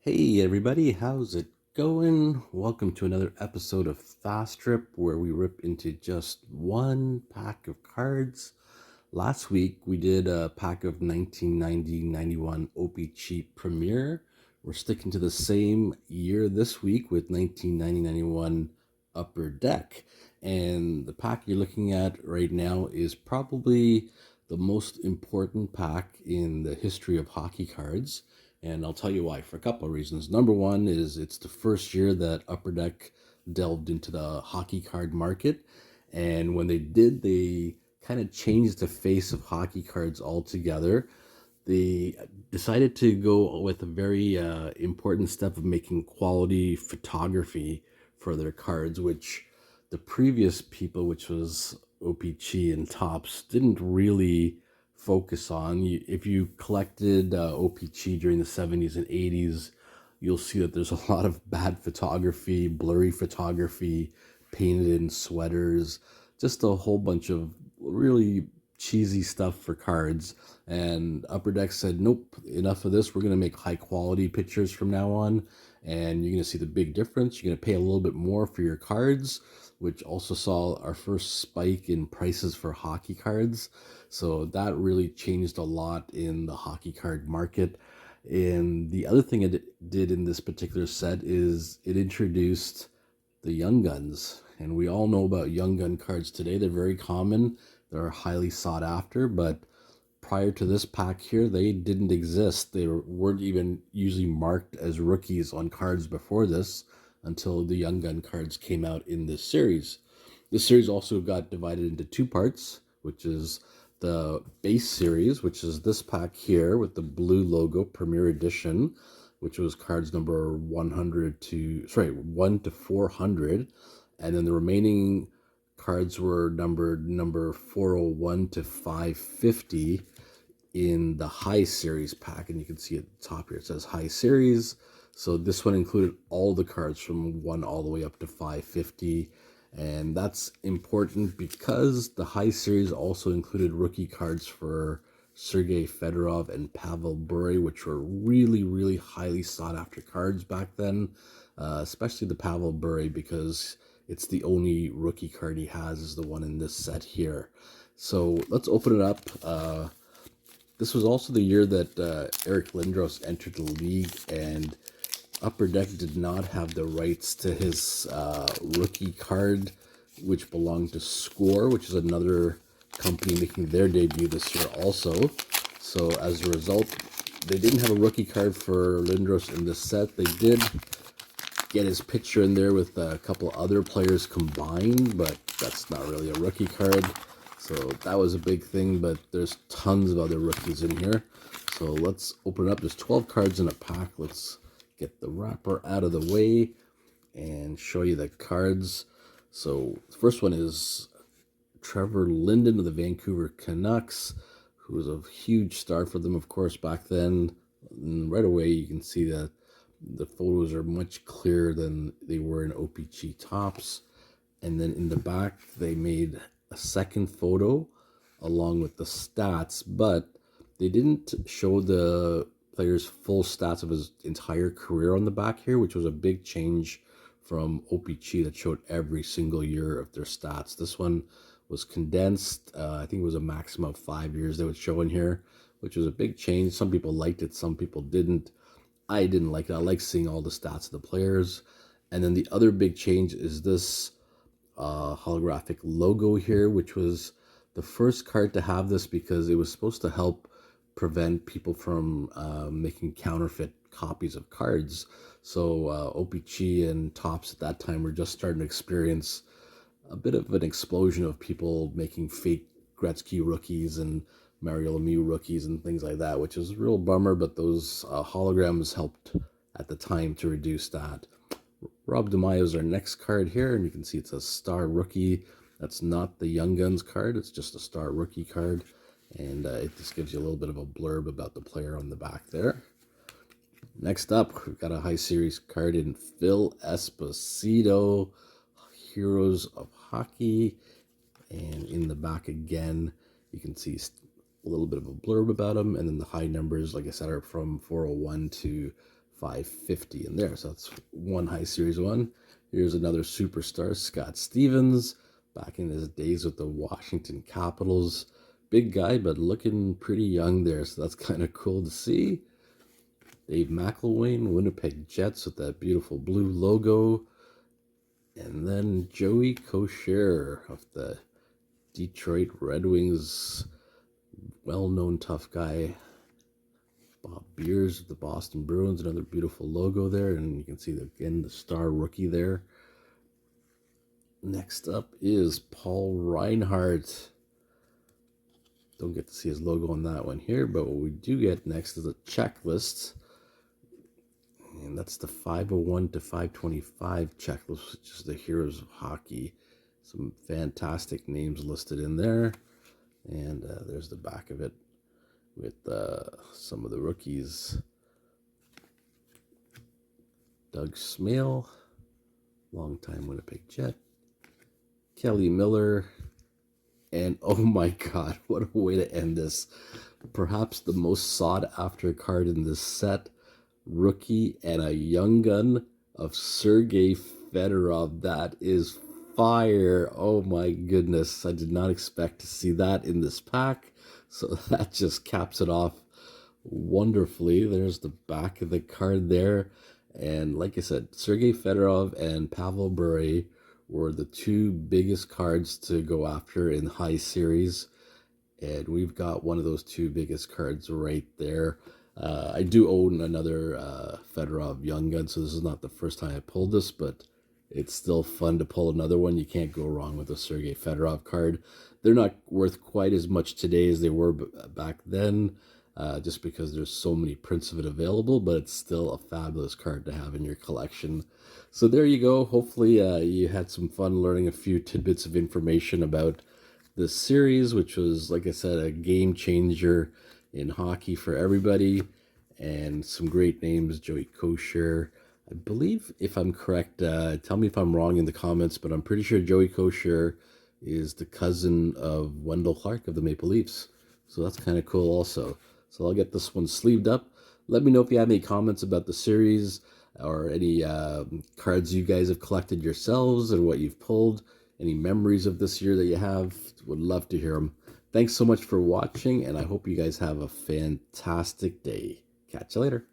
Hey everybody, how's it going? Welcome to another episode of Fast Trip where we rip into just one pack of cards. Last week we did a pack of 1990-91 OP-Chi Premier. We're sticking to the same year this week with 1990-91 Upper Deck. And the pack you're looking at right now is probably the most important pack in the history of hockey cards. And I'll tell you why for a couple of reasons. Number one is it's the first year that Upper Deck delved into the hockey card market. And when they did, they kind of changed the face of hockey cards altogether. They decided to go with a very important step of making quality photography for their cards, which the previous people, which was OP-Chi and Topps, didn't really focus on. If you collected OP-Chi during the 70s and 80s, you'll see that there's a lot of bad photography, blurry photography, painted in sweaters, just a whole bunch of really cheesy stuff for cards. And Upper Deck said, nope, enough of this. We're going to make high quality pictures from now on. And you're going to see the big difference. You're going to pay a little bit more for your cards, which also saw our first spike in prices for hockey cards. So that really changed a lot in the hockey card market. And the other thing it did in this particular set is it introduced the Young Guns. And we all know about Young Gun cards today. They're very common, they're highly sought after, but prior to this pack here, they didn't exist. They weren't even usually marked as rookies on cards before this until the Young Gun cards came out in this series. This series also got divided into two parts, which is the base series, which is this pack here with the blue logo, Premier Edition, which was cards number 1 to 400, and then the remaining cards were numbered number 401 to 550 in the high series pack. And you can see at the top here it says high series. So this one included all the cards from 1 all the way up to 550. And that's important because the high series also included rookie cards for Sergei Fedorov and Pavel Bure, which were really, really highly sought after cards back then, especially the Pavel Bure, because it's the only rookie card he has is the one in this set here. So let's open it up. This was also the year that Eric Lindros entered the league, and Upper Deck did not have the rights to his rookie card, which belonged to Score, which is another company making their debut this year also. So as a result, they didn't have a rookie card for Lindros in this set. They did get his picture in there with a couple other players combined, but that's not really a rookie card. So that was a big thing, but there's tons of other rookies in here. So let's open it up. There's 12 cards in a pack. Let's get the wrapper out of the way and show you the cards. So the first one is Trevor Linden of the Vancouver Canucks, who was a huge star for them, of course, back then. And right away, you can see that the photos are much clearer than they were in OP-Chi Topps. And then in the back, they made a second photo along with the stats, but they didn't show the player's full stats of his entire career on the back here, which was a big change from OP-Chi that showed every single year of their stats. This one was condensed. I think it was a maximum of 5 years they would show in here, which was a big change. Some people liked it, some people didn't. I didn't like it. I like seeing all the stats of the players. And then the other big change is this holographic logo here, which was the first card to have this because it was supposed to help prevent people from making counterfeit copies of cards. So OP-Chi and Topps at that time were just starting to experience a bit of an explosion of people making fake Gretzky rookies and Mario Lemieux rookies and things like that, which is a real bummer, but those holograms helped at the time to reduce that. Rob DeMaio is our next card here, and you can see it's a star rookie. That's not the Young Guns card, it's just a star rookie card, and it just gives you a little bit of a blurb about the player on the back there. Next up, we've got a high series card in Phil Esposito, Heroes of Hockey, and in the back again, you can see a little bit of a blurb about him, and then the high numbers, like I said, are from 401 to 550 in there. So that's one high series one. Here's another superstar, Scott Stevens, back in his days with the Washington Capitals. Big guy, but looking pretty young there, so that's kind of cool to see. Dave McElwain, Winnipeg Jets with that beautiful blue logo. And then Joey Kocur of the Detroit Red Wings, well-known tough guy. Bob Beers of the Boston Bruins, another beautiful logo there. And you can see, again, the star rookie there. Next up is Paul Reinhardt. Don't get to see his logo on that one here, but what we do get next is a checklist. And that's the 501 to 525 checklist, which is the Heroes of Hockey. Some fantastic names listed in there. And there's the back of it with some of the rookies. Doug Smale, longtime Winnipeg Jet. Kelly Miller. And oh my God, what a way to end this. Perhaps the most sought after card in this set. Rookie and a young gun of Sergei Fedorov. That is fire. Oh my goodness. I did not expect to see that in this pack. So that just caps it off wonderfully. There's the back of the card there. And like I said, Sergei Fedorov and Pavel Bure were the two biggest cards to go after in high series. And we've got one of those two biggest cards right there. I do own another Fedorov Young Gun, so this is not the first time I pulled this, but it's still fun to pull another one. You can't go wrong with a Sergei Fedorov card. They're not worth quite as much today as they were back then, just because there's so many prints of it available, but it's still a fabulous card to have in your collection. So there you go. Hopefully you had some fun learning a few tidbits of information about this series, which was, like I said, a game changer in hockey for everybody, and some great names. Joey Kocur, I believe, if I'm correct, tell me if I'm wrong in the comments, but I'm pretty sure Joey Kocur is the cousin of Wendell Clark of the Maple Leafs. So that's kind of cool also. So I'll get this one sleeved up. Let me know if you have any comments about the series or any cards you guys have collected yourselves and what you've pulled. Any memories of this year that you have. Would love to hear them. Thanks so much for watching, and I hope you guys have a fantastic day. Catch you later.